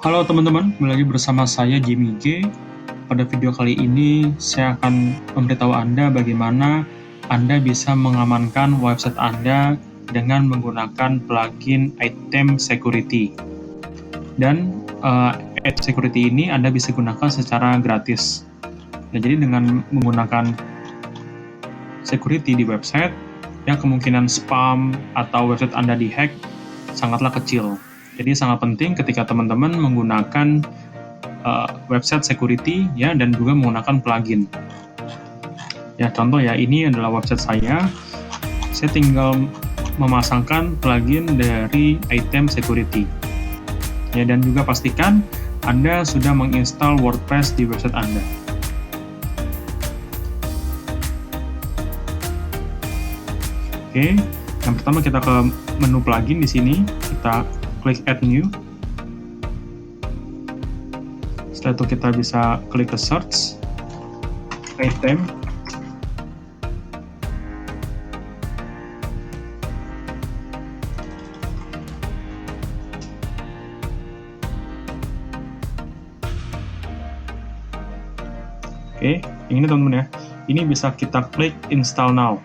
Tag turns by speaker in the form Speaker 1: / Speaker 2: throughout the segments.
Speaker 1: Halo teman-teman, kembali lagi bersama saya Jimmy G. Pada video kali ini, saya akan memberitahu Anda bagaimana Anda bisa mengamankan website Anda dengan menggunakan plugin Item Security. Dan Item Security ini Anda bisa gunakan secara gratis. Ya, jadi dengan menggunakan security di website, ya kemungkinan spam atau website Anda dihack sangatlah kecil. Jadi sangat penting ketika teman-teman menggunakan website security ya dan juga menggunakan plugin. Ya contoh ya, ini adalah website saya. Saya tinggal memasangkan plugin dari Item Security. Ya, dan juga pastikan Anda sudah menginstal WordPress di website Anda. Oke, yang pertama kita ke menu plugin di sini, kita klik Add New. Setelah itu kita bisa klik ke Search, Item. Oke, yang ini teman-teman ya. Ini bisa kita klik Install Now.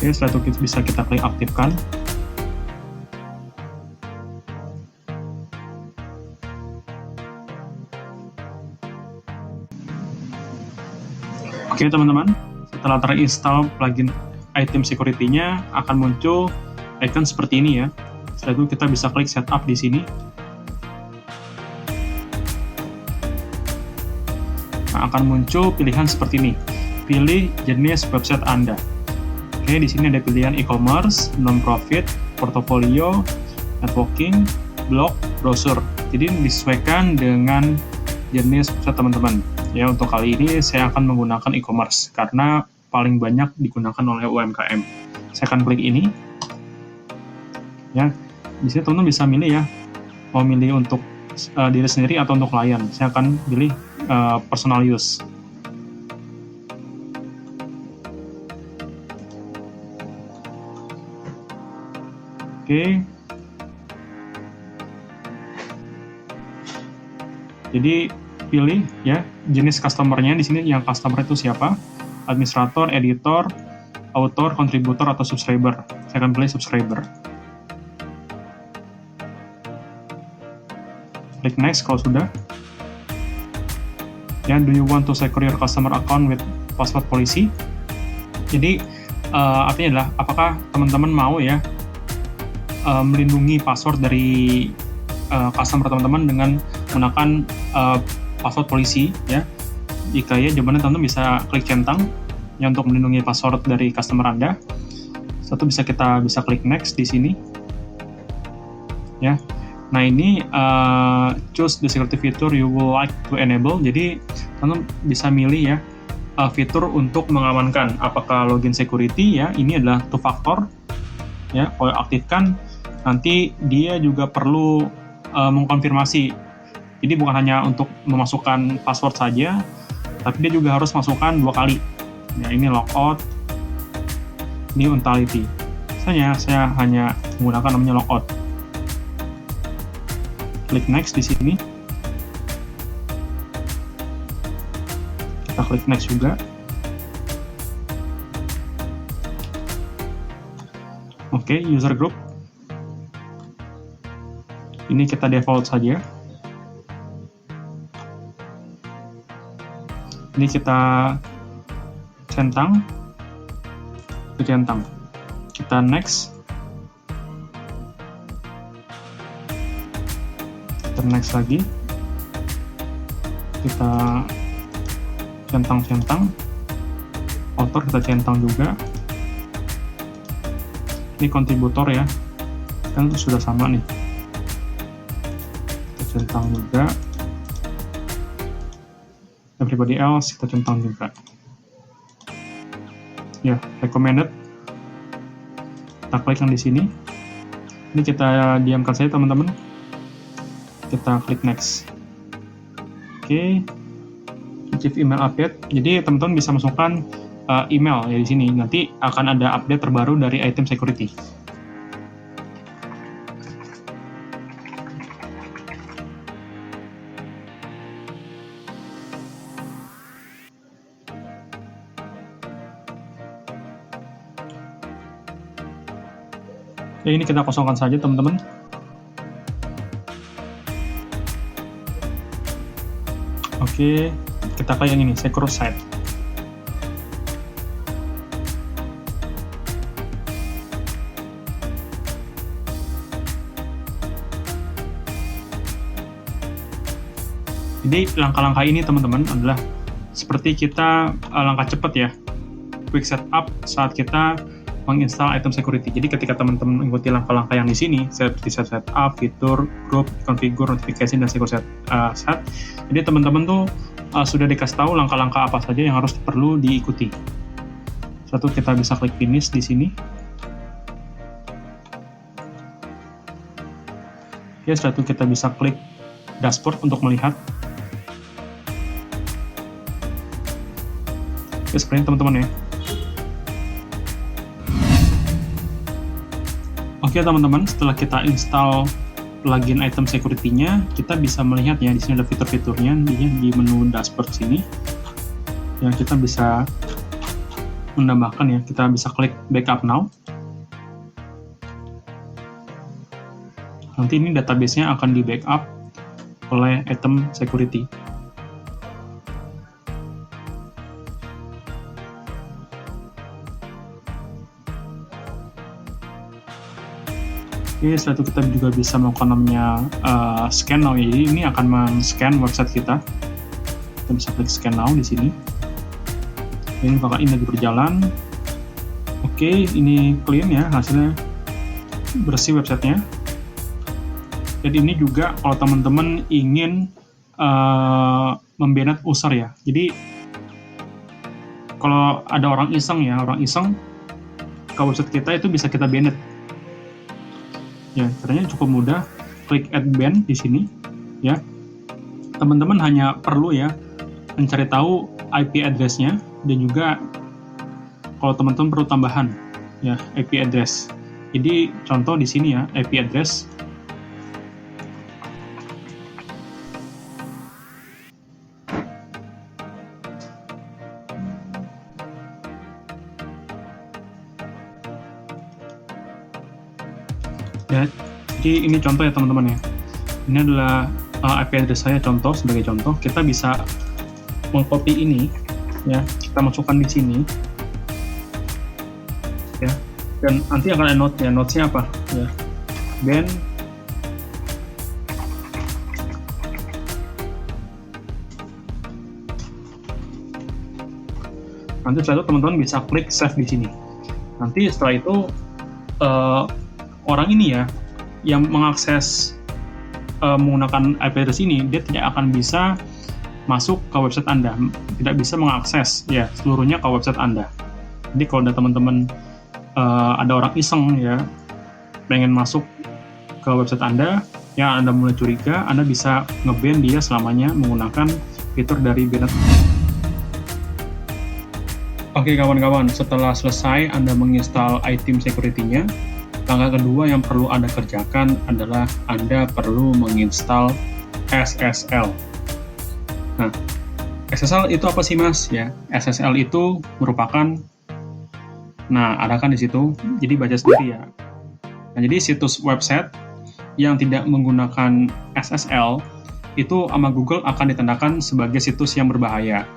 Speaker 1: Oke, setelah itu bisa kita klik aktifkan. Oke teman-teman, setelah terinstall plugin Item Security-nya akan muncul icon seperti ini ya. Setelah itu kita bisa klik Setup di sini. Nah, akan muncul pilihan seperti ini. Pilih jenis website Anda. Oke, di sini ada pilihan e-commerce, non-profit, portfolio, networking, blog, browser. Jadi disesuaikan dengan jenis website teman-teman. Ya, untuk kali ini saya akan menggunakan e-commerce karena paling banyak digunakan oleh UMKM. Saya akan klik ini. Ya, di sini teman-teman bisa milih ya, mau milih untuk diri sendiri atau untuk klien. Saya akan pilih personal use. Oke. Jadi pilih ya jenis customer-nya di sini, yang customer itu siapa? Administrator, editor, author, kontributor atau subscriber. Saya akan pilih subscriber. Klik next kalau sudah. Ya, do you want to secure your customer account with password policy? Jadi artinya adalah apakah teman-teman mau ya melindungi password dari customer teman-teman dengan menggunakan password policy ya. Jika ya, jawabannya teman-teman bisa klik centang ya untuk melindungi password dari customer Anda. Satu bisa klik next di sini ya. Nah, ini choose the security feature you would like to enable. Jadi teman-teman bisa milih ya fitur untuk mengamankan apakah login security ya. Ini adalah two factor ya. Kalau aktifkan nanti dia juga perlu mengkonfirmasi. Jadi bukan hanya untuk memasukkan password saja, tapi dia juga harus masukkan 2 kali. Ya, ini logout, ini mentality. Saya hanya menggunakan namanya logout. Klik next di sini. Kita klik next juga. Oke, user group. Ini kita default saja. Ini kita centang. Kita next. Kita next lagi. Kita centang. Author kita centang juga. Ini kontributor ya. Kan sudah sama nih. Centang juga. Everybody else kita centang juga. Ya, recommended. Kita klik yang di sini. Ini kita diamkan saja teman-teman. Kita klik next. Oke. Receive email update. Jadi teman-teman bisa masukkan email ya di sini. Nanti akan ada update terbaru dari item security. Ya, ini kita kosongkan saja teman-teman. Oke, kita klik yang ini, secure site. Jadi langkah-langkah ini teman-teman adalah seperti kita langkah cepat ya, quick setup saat kita menginstal item security. Jadi ketika teman-teman mengikuti langkah-langkah yang di sini, seperti setup, fitur, group, configure, notification, dan secure set, jadi teman-teman tuh sudah dikasih tahu langkah-langkah apa saja yang harus perlu diikuti. Satu, kita bisa klik finish di sini. Ya, setelah itu kita bisa klik dashboard untuk melihat. Ya, seperti ini teman-teman ya. Oke teman-teman, setelah kita install plugin item security-nya, kita bisa melihat ya, di sini ada fitur-fiturnya di menu dashboard sini. Yang kita bisa menambahkan ya, kita bisa klik backup now. Nanti ini database-nya akan di backup oleh item security. Oke, setelah itu kita juga bisa melakukan namanya scan now ya. Jadi ini akan men-scan website kita. Kita bisa klik scan now di sini. Ini bakal ini lagi berjalan. Oke, ini clean ya, hasilnya bersih websitenya. Jadi ini juga kalau teman-teman ingin membanet user ya. Jadi kalau ada orang iseng ke website kita itu bisa kita banet. Ya, caranya cukup mudah. Klik add ban di sini ya. Teman-teman hanya perlu ya mencari tahu IP address-nya, dan juga kalau teman-teman perlu tambahan ya IP address. Jadi contoh di sini ya, IP address ya. Jadi ini contoh ya teman-teman ya. Ini adalah IP address saya, contoh sebagai contoh. Kita bisa mengcopy ini ya, kita masukkan di sini ya, dan nanti akan ada note ya. Notes-nya apa ya, ban nanti setelah itu teman-teman bisa klik save di sini. Nanti setelah itu orang ini ya yang mengakses menggunakan IP address ini, dia tidak akan bisa masuk ke website Anda, tidak bisa mengakses ya seluruhnya ke website Anda. Jadi kalau ada teman-teman ada orang iseng ya pengen masuk ke website Anda, yang Anda mulai curiga, Anda bisa nge-ban dia selamanya menggunakan fitur dari banet. Oke kawan-kawan, setelah selesai Anda menginstal item security-nya, langkah kedua yang perlu Anda kerjakan adalah Anda perlu menginstal SSL. Nah, SSL itu apa sih Mas? Ya, SSL itu merupakan, nah ada kan di situ, jadi baca sendiri ya. Nah, jadi situs website yang tidak menggunakan SSL itu sama Google akan ditandai sebagai situs yang berbahaya.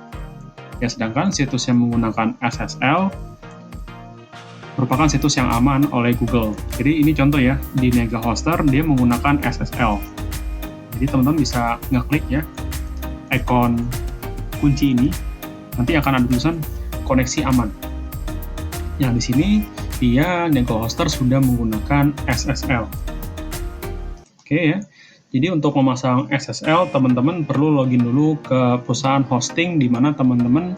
Speaker 1: Ya, sedangkan situs yang menggunakan SSL merupakan situs yang aman oleh Google. Jadi ini contoh ya, di NegaHoster dia menggunakan SSL. Jadi teman-teman bisa ngeklik ya ikon kunci ini, nanti akan ada tulisan koneksi aman. Yang di sini dia NegaHoster sudah menggunakan SSL. Oke ya. Jadi untuk memasang SSL, teman-teman perlu login dulu ke perusahaan hosting di mana teman-teman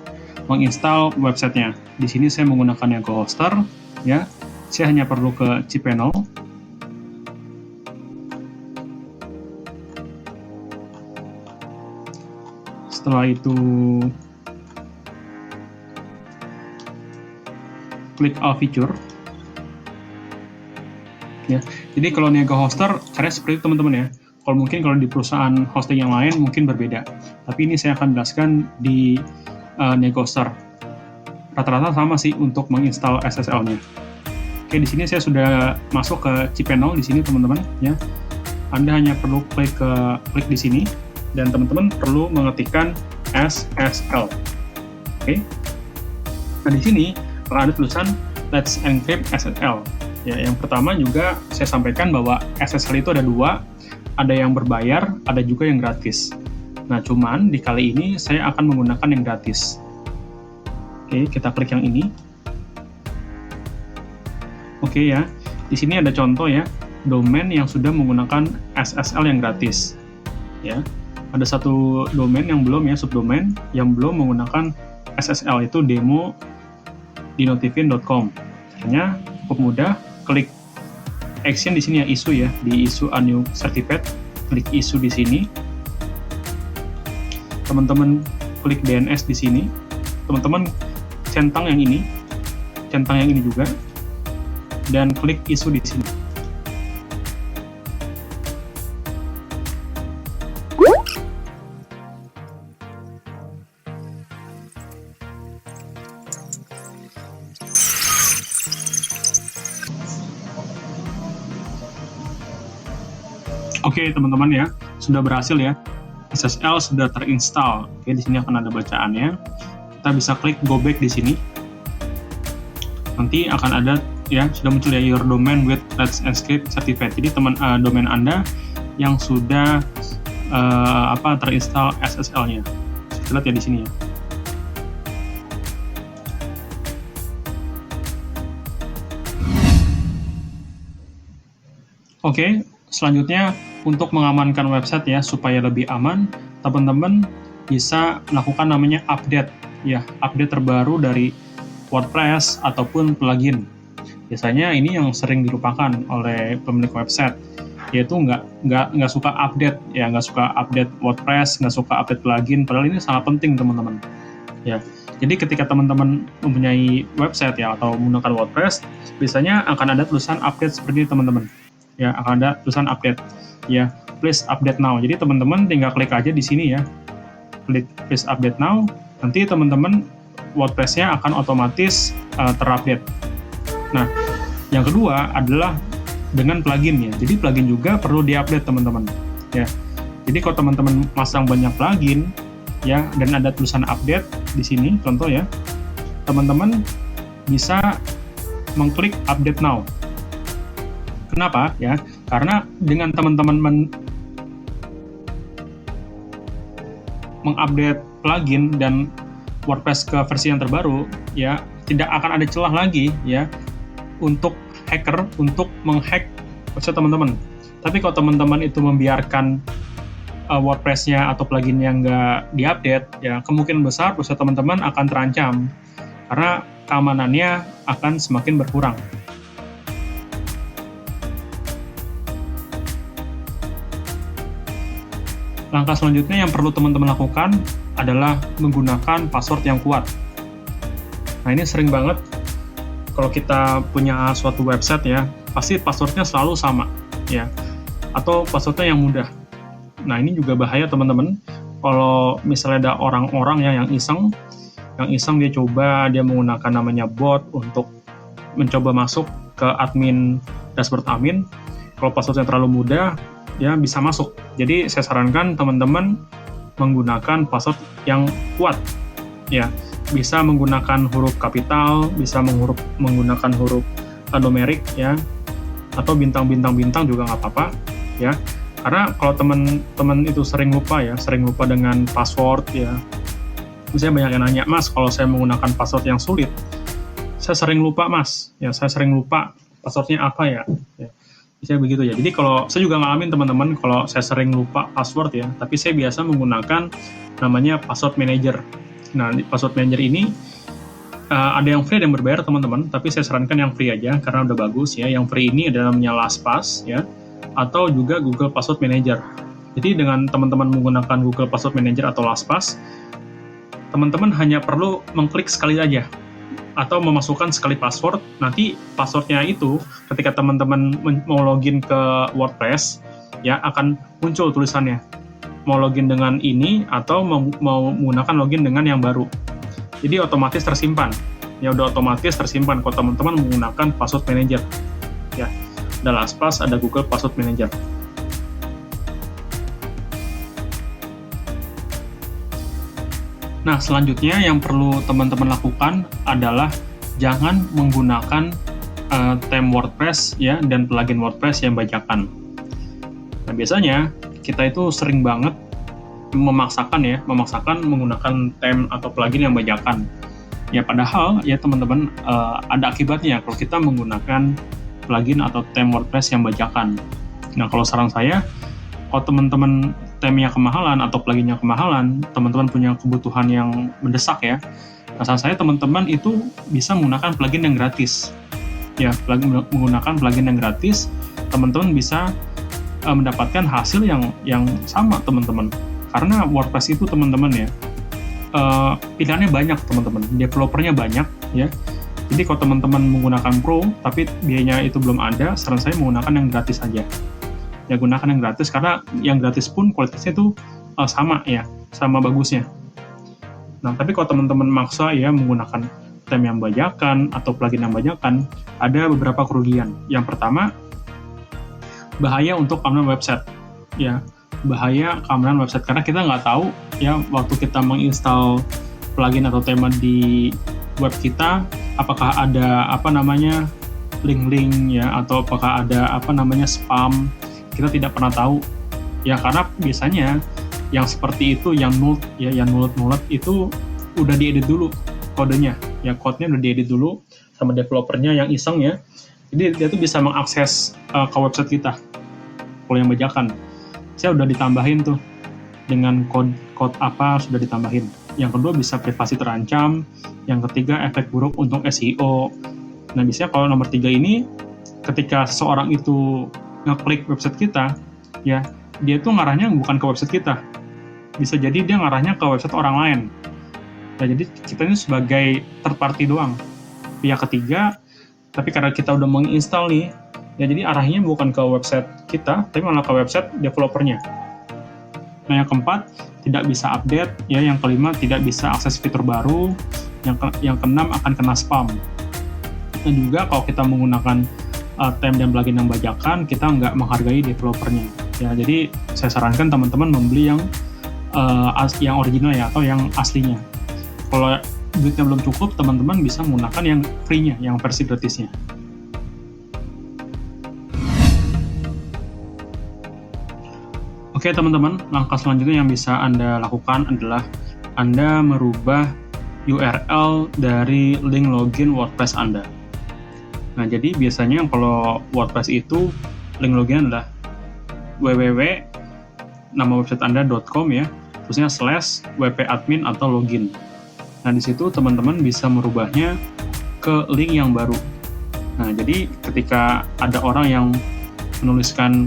Speaker 1: menginstal websitenya. Di sini saya menggunakan NegaHoster ya. Saya hanya perlu ke cPanel. Setelah itu klik All Feature. Ya, jadi kalau Niaga Hoster caranya seperti itu teman-teman ya. Kalau di perusahaan hosting yang lain mungkin berbeda. Tapi ini saya akan jelaskan di Niaga Hoster. Rata-rata sama sih untuk menginstal SSL-nya. Oke, di sini saya sudah masuk ke cPanel di sini teman-teman ya. Anda hanya perlu klik di sini dan teman-teman perlu mengetikkan SSL. Oke. Nah, di sini akan ada tulisan Let's Encrypt SSL. Ya, yang pertama juga saya sampaikan bahwa SSL itu ada dua, ada yang berbayar, ada juga yang gratis. Nah, cuman di kali ini saya akan menggunakan yang gratis. Oke, kita klik yang ini. Oke ya, di sini ada contoh ya, domain yang sudah menggunakan SSL yang gratis. Ya, ada satu domain yang belum ya, subdomain yang belum menggunakan SSL, itu demo di notivin.com. Caranya cukup mudah, klik action di sini ya, issue ya, di issue a new certificate, klik issue di sini. Teman-teman klik DNS di sini. Teman-teman centang yang ini juga, dan klik issue di sini. Oke teman-teman ya, sudah berhasil ya. SSL sudah terinstall. Oke, di sini akan ada bacaannya. Kita bisa klik go back di sini. Nanti akan ada ya, sudah muncul ya, your domain with Let's Encrypt certificate. Jadi domain Anda yang sudah terinstall SSL-nya. Kita lihat ya di sini ya. Oke, selanjutnya untuk mengamankan website ya supaya lebih aman, teman-teman bisa melakukan namanya update ya, update terbaru dari WordPress ataupun plugin. Biasanya ini yang sering dilupakan oleh pemilik website, yaitu nggak suka update ya, nggak suka update WordPress, nggak suka update plugin, padahal ini sangat penting teman-teman ya. Jadi ketika teman-teman mempunyai website ya atau menggunakan WordPress, biasanya akan ada tulisan update seperti ini teman-teman ya, akan ada tulisan update ya, please update now. Jadi teman-teman tinggal klik aja di sini ya, klik please update now, nanti teman-teman WordPress-nya akan otomatis terupdate. Nah, yang kedua adalah dengan plugin ya. Jadi plugin juga perlu diupdate teman-teman ya. Jadi kalau teman-teman masang banyak plugin ya dan ada tulisan update di sini contoh ya, teman-teman bisa mengklik update now. Kenapa ya? Karena dengan teman-teman mengupdate plugin dan WordPress ke versi yang terbaru ya, tidak akan ada celah lagi ya untuk hacker untuk menghack website teman-teman. Tapi kalau teman-teman itu membiarkan WordPress-nya atau plugin yang nggak diupdate, ya kemungkinan besar website teman-teman akan terancam karena keamanannya akan semakin berkurang. Langkah selanjutnya yang perlu teman-teman lakukan adalah menggunakan password yang kuat. Nah, ini sering banget kalau kita punya suatu website ya, pasti passwordnya selalu sama ya, atau passwordnya yang mudah. Nah, ini juga bahaya teman-teman. Kalau misalnya ada orang-orang ya yang iseng dia menggunakan namanya bot untuk mencoba masuk ke admin dashboard admin. Kalau passwordnya terlalu mudah, ya bisa masuk. Jadi saya sarankan teman-teman menggunakan password yang kuat ya. Bisa menggunakan huruf kapital, bisa menggunakan huruf numerik ya, atau bintang-bintang juga nggak apa-apa ya. Karena kalau teman-teman itu sering lupa dengan password ya. Misalnya banyak yang nanya, Mas, kalau saya menggunakan password yang sulit, saya sering lupa Mas, ya saya sering lupa passwordnya apa ya. Bisa begitu ya. Jadi kalau saya juga ngalamin teman-teman, kalau saya sering lupa password ya, tapi saya biasa menggunakan namanya password manager. Nah, di password manager ini Ada yang free, ada yang berbayar teman-teman, tapi saya sarankan yang free aja karena udah bagus ya. Yang free ini adalah namanya LastPass ya, atau juga Google Password Manager. Jadi dengan teman-teman menggunakan Google Password Manager atau LastPass, teman-teman hanya perlu mengklik sekali aja atau memasukkan sekali password. Nanti passwordnya itu ketika teman-teman mau login ke WordPress ya akan muncul tulisannya mau login dengan ini atau mau menggunakan login dengan yang baru. Jadi otomatis tersimpan. Ya udah otomatis tersimpan kalau teman-teman menggunakan password manager. Ya, ada LastPass, ada Google Password Manager. Nah, selanjutnya yang perlu teman-teman lakukan adalah jangan menggunakan theme WordPress ya dan plugin WordPress yang bajakan. Nah, biasanya kita itu sering banget memaksakan menggunakan theme atau plugin yang bajakan. Ya padahal ya teman-teman ada akibatnya kalau kita menggunakan plugin atau theme WordPress yang bajakan. Nah, kalau saran saya, kalau teman-teman theme-nya kemahalan atau pluginnya kemahalan, teman-teman punya kebutuhan yang mendesak ya. Nah, saran saya teman-teman itu bisa menggunakan plugin yang gratis. Ya, menggunakan plugin yang gratis, teman-teman bisa mendapatkan hasil yang sama teman-teman. Karena WordPress itu teman-teman ya, pilihannya banyak teman-teman, developernya banyak ya. Jadi kalau teman-teman menggunakan Pro tapi biayanya itu belum ada, saran saya menggunakan yang gratis saja. Ya gunakan yang gratis karena yang gratis pun kualitasnya itu sama ya, sama bagusnya. Nah tapi kalau teman-teman maksa ya menggunakan theme yang bajakan atau plugin yang bajakan, ada beberapa kerugian. Yang pertama, bahaya untuk keamanan website ya, bahaya keamanan website karena kita nggak tahu ya waktu kita menginstal plugin atau tema di web kita apakah ada link-link ya atau apakah ada spam, kita tidak pernah tahu ya karena biasanya yang seperti itu yang null itu udah diedit dulu kodenya ya, kodenya udah diedit dulu sama developernya yang iseng ya, jadi dia tuh bisa mengakses ke website kita. Kalau yang bajakan saya udah ditambahin tuh dengan kode apa sudah ditambahin. Yang kedua bisa privasi terancam, yang ketiga efek buruk untuk SEO. Nah biasanya kalau nomor 3 ini ketika seseorang itu ngeklik website kita ya, dia tuh ngarahnya bukan ke website kita, bisa jadi dia ngarahnya ke website orang lain. Nah jadi kita ini sebagai third party doang, pihak ketiga, tapi karena kita udah menginstal nih ya, jadi arahnya bukan ke website kita, tapi malah ke website developernya. Nah, yang keempat, tidak bisa update. Ya, yang kelima, tidak bisa akses fitur baru. Yang keenam, akan kena spam. Dan juga kalau kita menggunakan theme dan plugin yang bajakan, kita nggak menghargai developernya. Ya, jadi saya sarankan teman-teman membeli yang original ya, atau yang aslinya. Kalau duitnya belum cukup, teman-teman bisa menggunakan yang free-nya, yang versi gratisnya. Oke teman-teman, langkah selanjutnya yang bisa Anda lakukan adalah Anda merubah URL dari link login WordPress Anda. Nah, jadi biasanya kalau WordPress itu link login adalah www nama website Anda.com ya, terusnya /wp-admin atau login. Nah, di situ teman-teman bisa merubahnya ke link yang baru. Nah, jadi ketika ada orang yang menuliskan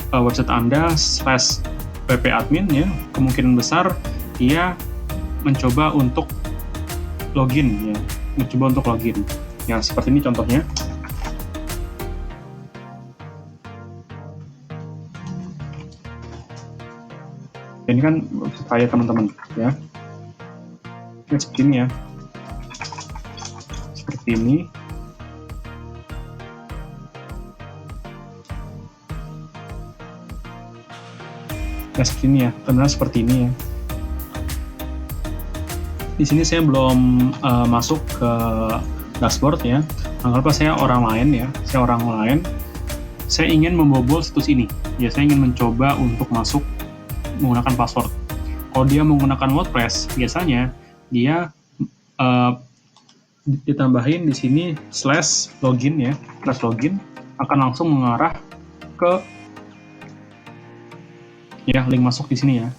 Speaker 1: website Anda /wp-admin ya, kemungkinan besar dia mencoba untuk login ya, ya seperti ini contohnya. Ini kan website saya teman-teman ya, ini seperti ini ya, seperti ini. Ya seperti ini ya, ternyata seperti ini ya. Di sini saya belum masuk ke dashboard ya. Anggaplah saya orang lain, saya ingin membobol situs ini. Ya, saya ingin mencoba untuk masuk menggunakan password. Kalau dia menggunakan WordPress, biasanya dia ditambahin di sini /login ya, /login akan langsung mengarah ke ya link masuk di sini ya.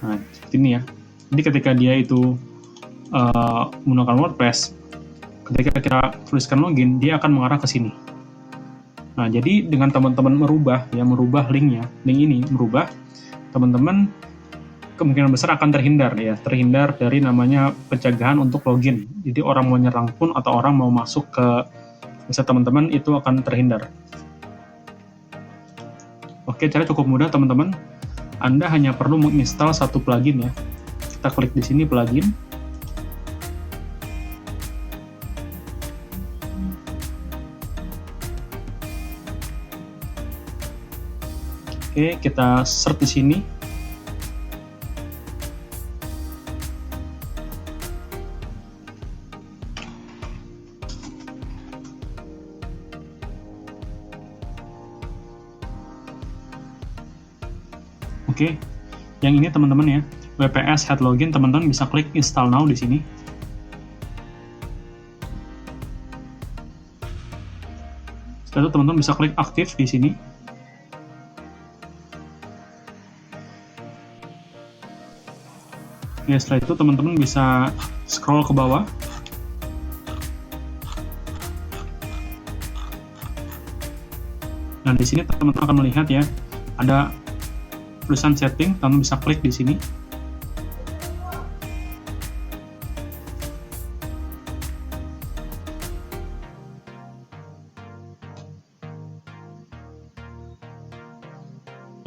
Speaker 1: Nah, seperti ini ya. Jadi ketika dia itu menggunakan WordPress, ketika kita tuliskan login, dia akan mengarah ke sini. Nah, jadi dengan teman-teman merubah link ini merubah, teman-teman kemungkinan besar akan terhindar dari namanya pencegahan untuk login. Jadi orang mau nyerang pun atau orang mau masuk ke website teman-teman itu akan terhindar. Oke, cara cukup mudah teman-teman. Anda hanya perlu menginstal satu plugin ya. Kita klik di sini plugin. Oke, kita search di sini. Oke, yang ini teman-teman ya, WPS Head Login, teman-teman bisa klik Install Now di sini. Setelah itu teman-teman bisa klik Aktif di sini. Ya, setelah itu teman-teman bisa scroll ke bawah. Nah, di sini teman-teman akan melihat ya, ada tulisan setting, teman-teman bisa klik di sini.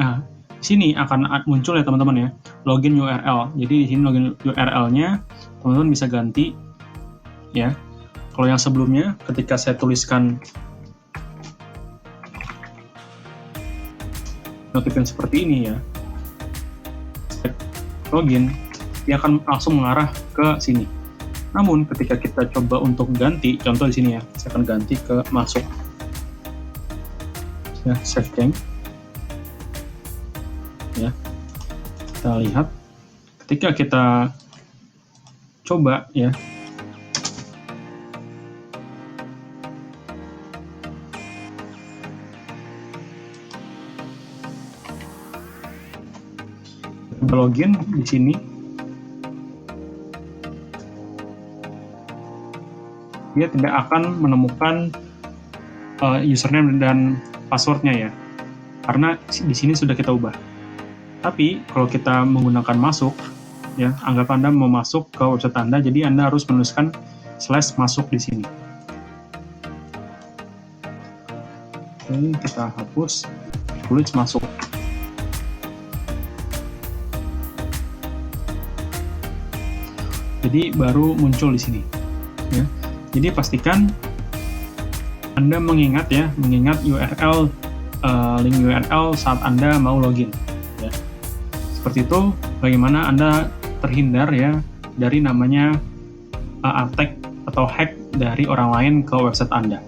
Speaker 1: Nah, di sini akan muncul ya teman-teman ya, login URL. Jadi di sini login URL-nya teman-teman bisa ganti ya. Kalau yang sebelumnya ketika saya tuliskan notifin seperti ini ya, login, dia akan langsung mengarah ke sini. Namun ketika kita coba untuk ganti, contoh di sini ya, saya akan ganti ke masuk. Ya, save change. Ya, kita lihat ketika kita coba ya, login di sini, dia tidak akan menemukan username dan passwordnya ya, karena di sini sudah kita ubah. Tapi kalau kita menggunakan masuk ya, anggap Anda mau masuk ke website Anda, jadi Anda harus menuliskan /masuk di sini. Oke, kita hapus, tulis masuk. Jadi baru muncul di sini. Ya. Jadi pastikan Anda mengingat URL, link URL saat Anda mau login. Ya. Seperti itu, bagaimana Anda terhindar ya dari namanya attack atau hack dari orang lain ke website Anda.